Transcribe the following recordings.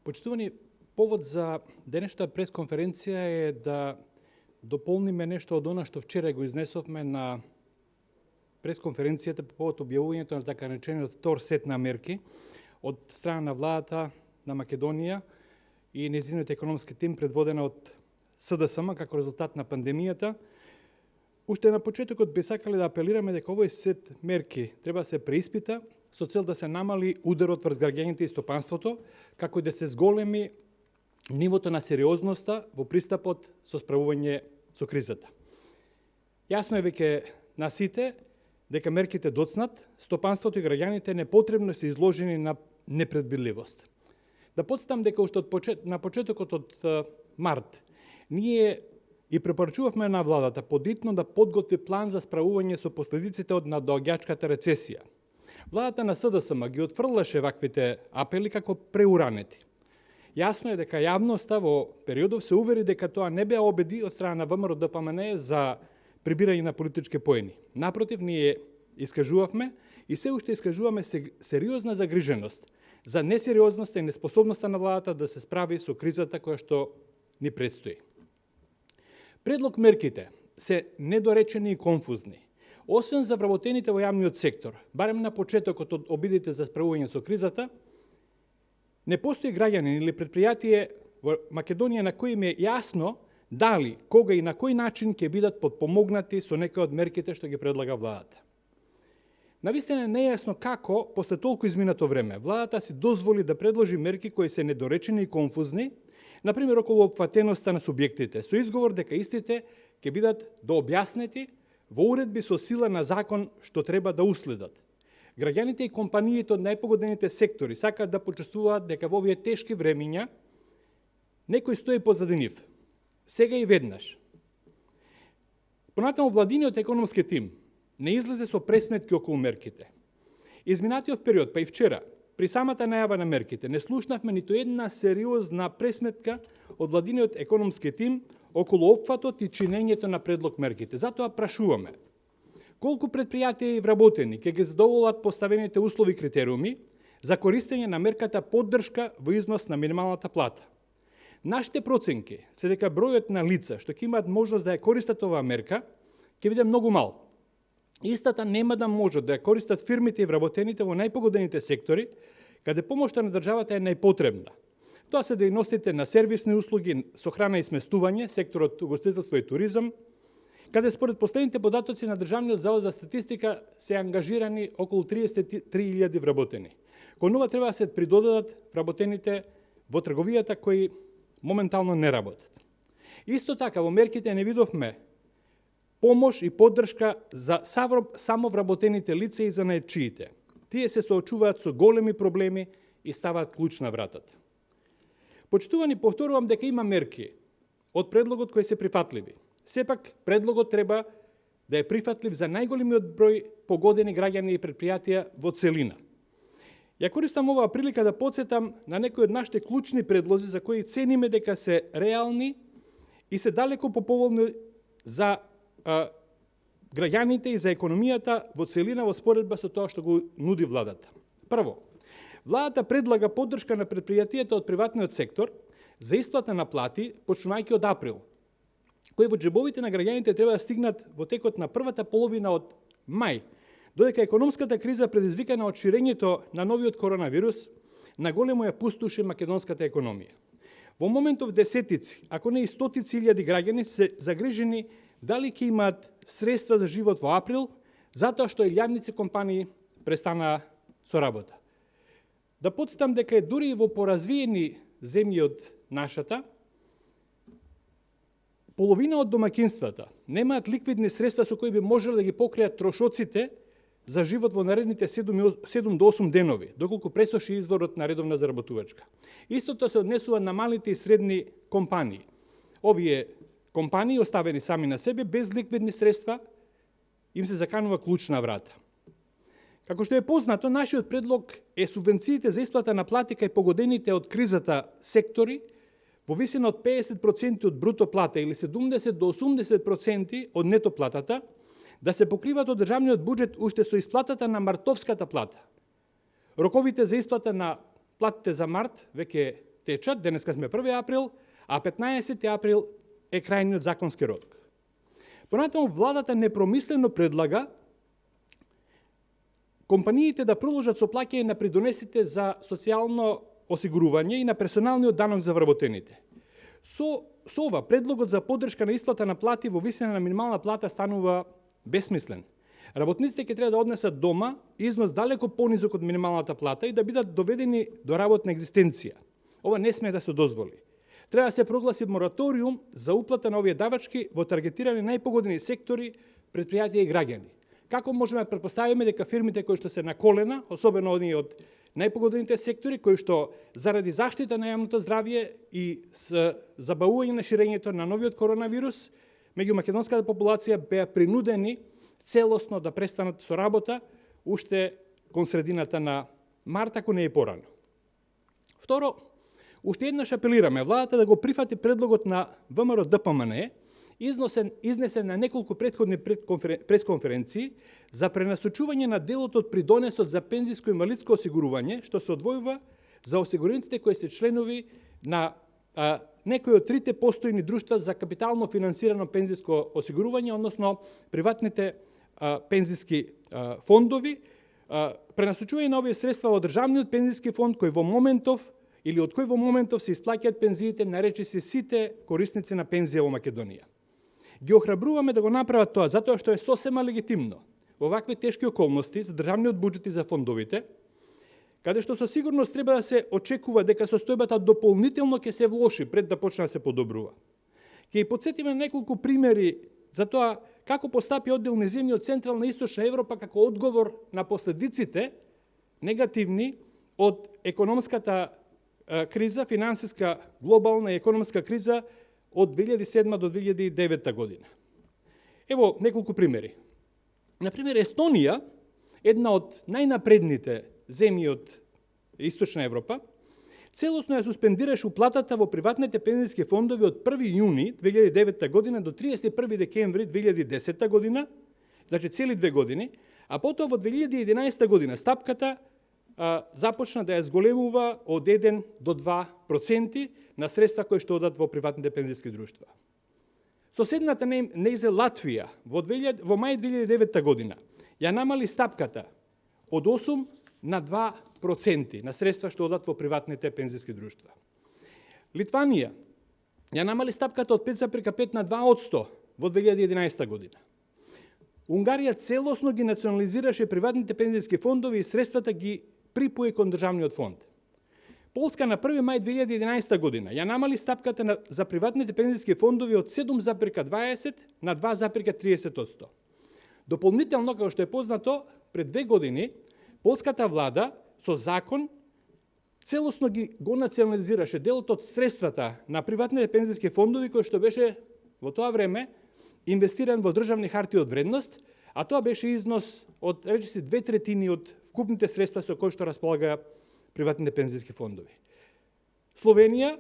Почитувани, повод за денешната пресконференција е да дополниме нешто од она што вчера го изнесовме на пресконференцијата по повод објавувањето на така наречениот втор сет на мерки од страна на владата на Македонија и нејзиниот економски тим предводена од СДСМ како резултат на пандемијата. Уште на почетокот би сакале да апелираме дека овој сет мерки треба да се преиспита со цел да се намали ударот врз граѓаните и стопанството, како и да се зголеми нивото на сериозноста во пристапот со справување со кризата. Јасно е веќе на сите дека мерките доцнат, стопанството и граѓаните непотребно се изложени на непредвидливост. Да подсетам дека уште на почетокот од март ние и препорачувавме на владата подитно да подготви план за справување со последиците од надоаѓачката рецесија. Владата на СДСМ ги отфрлаше ваквите апели како преуранети. Јасно е дека јавноста во периодов се увери дека тоа не беа обиди од страна на ВМРО-ДПМН за прибирање на политички поени. Напротив, ние искажувавме и се уште искажуваме сериозна загриженост за несериозноста и неспособноста на владата да се справи со кризата која што ни предстои. Предлог мерките се недоречени и конфузни. Освен за вработените во јавниот сектор, барем на почетокот од обидите за справување со кризата, не постои граѓанин или предпријатие во Македонија на кој им е јасно дали, кога и на кој начин ќе бидат подпомогнати со некои од мерките што ги предлага владата. Навистина не е јасно како, после толку изминато време, владата си дозволи да предложи мерки кои се недоречени и конфузни, например околу опфатеноста на субјектите, со изговор дека истите ќе бидат дообјаснети во уредби со сила на закон што треба да уследат. Граѓаните и компаниите од најпогодените сектори сакаат да почувствуваат дека во овие тешки времиња некој стои позади нив. Сега и веднаш. Понатаму владиниот економски тим не излезе со пресметки околу мерките. Изминатиот период, па и вчера, при самата најава на мерките, не слушнавме ниту една сериозна пресметка од владиниот економски тим околу опфатот и чинењето на предлог мерките. Затоа прашуваме, колку предпријатија и вработени ќе ги задоволат поставените услови и критериуми за користење на мерката поддршка во износ на минималната плата? Нашите проценки се дека бројот на лица што ќе имаат можност да ја користат оваа мерка ќе биде многу мал. Истата нема да можат да ја користат фирмите и вработените во најпогодените сектори, каде помошта на државата е најпотребна. Тоа се дејностите на сервисни услуги со храна и сместување, секторот угостителство и туризам, каде според последните податоци на Државниот завод за статистика се ангажирани околу 33.000 вработени. Кон ова треба да се придодадат вработените во трговијата кои моментално не работат. Исто така, во мерките не видовме помош и поддршка за само вработените лица и за најчиите. Тие се соочуваат со големи проблеми и ставаат клуч на вратата. Почитувани, повторувам дека има мерки од предлогот кои се прифатливи. Сепак, предлогот треба да е прифатлив за најголемиот број погодени граѓани и предпријатија во целина. Ја користам оваа прилика да подсетам на некои од нашите клучни предлози за кои цениме дека се реални и се далеко поповолни за граѓаните и за економијата во целина во споредба со тоа што го нуди владата. Прво, владата предлага поддршка на предпријатијата од приватниот сектор за исплата на плати почнувајќи од април, кои во џебовите на граѓаните треба да стигнат во текот на првата половина од мај, додека економската криза предизвикана од ширењето на новиот коронавирус наголемо ја пустоши македонската економија. Во моментов десетици, ако не и стотици илјади граѓани се загрижени дали ќе имаат средства за живот во април, затоа што илјадници компании престанаа со работа. Да подсетам дека дури и во поразвиени земји од нашата, половина од домаќинствата немаат ликвидни средства со кои би можеле да ги покријат трошоците за живот во наредните 7 до 8 денови, доколку пресоши изворот на редовна заработувачка. Истото се однесува на малите и средни компании. Овие компании, оставени сами на себе, без ликвидни средства, им се заканува клуч на врата. Како што е познато, нашиот предлог е субвенциите за исплата на плати кај погодените од кризата сектори во висина од 50% од бруто плата или 70 до 80% од нето платата, да се покриват од државниот буџет уште со исплатата на мартовската плата. Роковите за исплата на платите за март веќе течат, денеска сме 1 април, а 15 април е крајниот законски рок. Понатаму владата непромислено предлага компаниите да продолжат со плаќање на придонесите за социјално осигурување и на персоналниот данок за вработените. Со ова предлогот за поддршка на исплата на плати во висина на минимална плата станува бесмислен. Работниците ќе треба да однесат дома износ далеко понизок од минималната плата и да бидат доведени до работна екзистенција. Ова не смее да се дозволи. Треба да се прогласи мораториум за уплата на овие давачки во таргетирани најпогодени сектори, предпријатија и граѓани. Како можеме да претпоставиме дека фирмите кои што се на колена, особено оние од најпогодените сектори, кои што заради заштита на јавното здравје и забавување на ширењето на новиот коронавирус, меѓу македонската популација беа принудени целосно да престанат со работа уште кон средината на март, ако не е порано. Второ, уште еднаш апелираме владата да го прифати предлогот на ВМРО ДПМН, изнесен на неколку претходни пресконференции за пренасочување на делот од придонесот за пензиско инвалидско осигурување, што се одвојува за осигурениците кои се членови на некои од трите постојни друштва за капитално финансирано пензиско осигурување, односно приватните пензиски фондови, пренасочување на овие средства во државниот пензиски фонд кој во моментов или од кој во моментов се исплаќаат пензиите наречиси сите корисници на пензија во Македонија. Ги охрабруваме да го направат тоа затоа што е сосема легитимно во вакви тешки околности за државниот буџет и за фондовите, каде што со сигурност треба да се очекува дека состојбата дополнително ќе се влоши пред да почне да се подобрува. Ќе ја потсетиме неколку примери за тоа како постапи одделни земји од Централна и Источна Европа како одговор на последиците негативни од економската криза, финансиска, глобална и економска криза од 2007 до 2009 година. Ево неколку примери. Например, Естонија, една од најнапредните земји од Источна Европа, целосно ја суспендираше уплатата во приватните пензиски фондови од 1 јуни 2009 година до 31 декември 2010 година, значи цели 2 години, а потоа во 2011 година стапката започна да ја зголемува од 1 до 2% на средства кои што одат во приватните пензиски друштва. Соседната нејзе Латвија во мај 2009 година ја намали стапката од 8 на 2% на средства што одат во приватните пензиски друштва. Литванија ја намали стапката од 5,5 на 2% во 2011 година. Унгарија целосно ги национализираше приватните пензиски фондови и средствата ги припои кон државниот фонд. Полска на 1 мај 2011 година ја намали стапката за приватните пензиски фондови од 7,20 на 2,30%. Дополнително, како што е познато, пред 2 години полската влада со закон целосно го национализираше делот од средствата на приватните пензиски фондови кој што беше во тоа време инвестиран во државни харти од вредност, а тоа беше износ од речиси 2/3 од вкупните средства со кои што располага приватните пензиски фондови. Словенија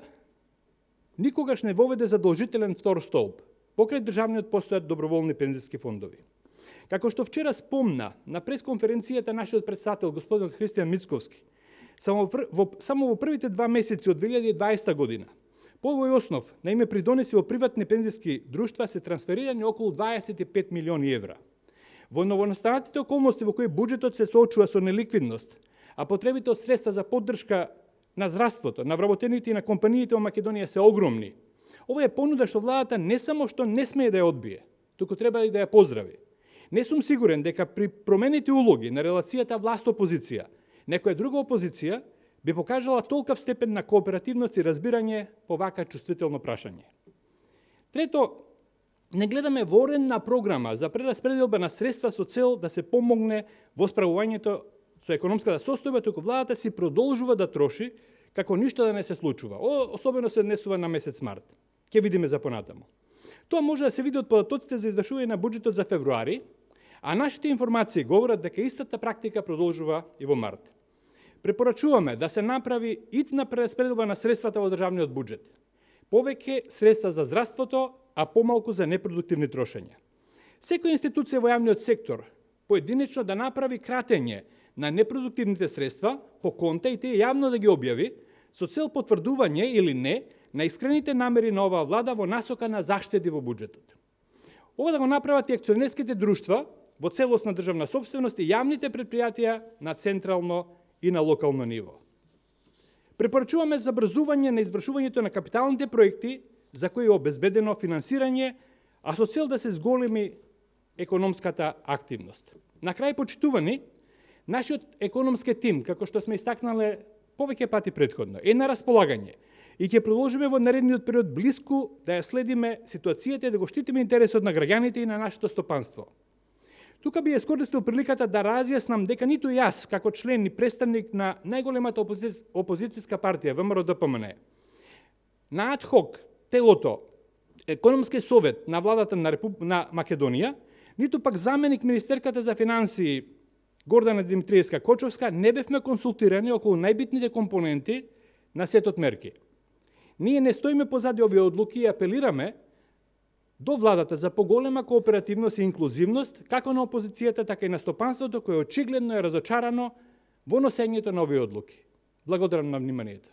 никогаш не воведе задолжителен втор столб. Покрај државниот постојат доброволни пензиски фондови. Како што вчера спомна на пресконференцијата нашиот председател господинот Христијан Мицковски, само во првите 2 месеци од 2020 година, по овој основ на име придонеси во приватни пензиски друштва се трансферирани околу 25 милиони евра. Во новонастанатите околности во кои буџетот се соочува со неликвидност, а потребите од средства за поддршка на здравството, на вработените и на компаниите во Македонија се огромни. Ова е понуда што владата не само што не смее да ја одбие, туку треба и да ја поздрави. Не сум сигурен дека при промените улоги на релацијата власт-опозиција, некоја друга опозиција би покажала толков степен на кооперативност и разбирање по вака чувствително прашање. Трето, не гледаме воорена програма за прераспределба на средства со цел да се помогне во справувањето со економската состојба, туку владата си продолжува да троши како ништо да не се случува. Особено се однесува на месец март. Ќе видиме за понатаму. Тоа може да се види од податоците за извршување на буџетот за февруари, а нашите информации говорат дека истата практика продолжува и во март. Препорачуваме да се направи итна прераспределба на средствата во државниот буџет. Повеќе средства за здравството, а помалку за непродуктивни трошења. Секоја институција во јавниот сектор поединечно да направи кратење на непродуктивните средства по конта и тие јавно да ги објави, со цел потврдување или не на искрените намери на оваа влада во насока на заштеди во буџетот. Ова да го направат и акционерските друштва во целосна државна сопственост и јавните предпријатија на централно и на локално ниво. Препорачуваме забрзување на извршувањето на капиталните проекти за кои е обезбедено финансирање, а со цел да се зголеми економската активност. На крај, почитувани, нашиот економски тим, како што сме истакнале повеќе пати претходно, е на располагање и ќе продолжиме во наредниот период блиску да ја следиме ситуацијата и да го штитиме интересот на граѓаните и на нашето стопанство. Тука би искористил приликата да разјаснам дека ниту јас, како член и представник на најголемата опозицијска партија ВМРО-ДПМН, на адхок телото Економски совет на владата на Македонија, ниту пак заменик министерката за финансии Гордана Димитриевска-Кочовска не бевме консултирани околу најбитните компоненти на сетот мерки. Ние не стоиме позади овие одлуки и апелираме до владата за поголема кооперативност и инклузивност, како на опозицијата, така и на стопанството, кое очигледно е разочарано во носењето на овие одлуки. Благодарам на вниманието.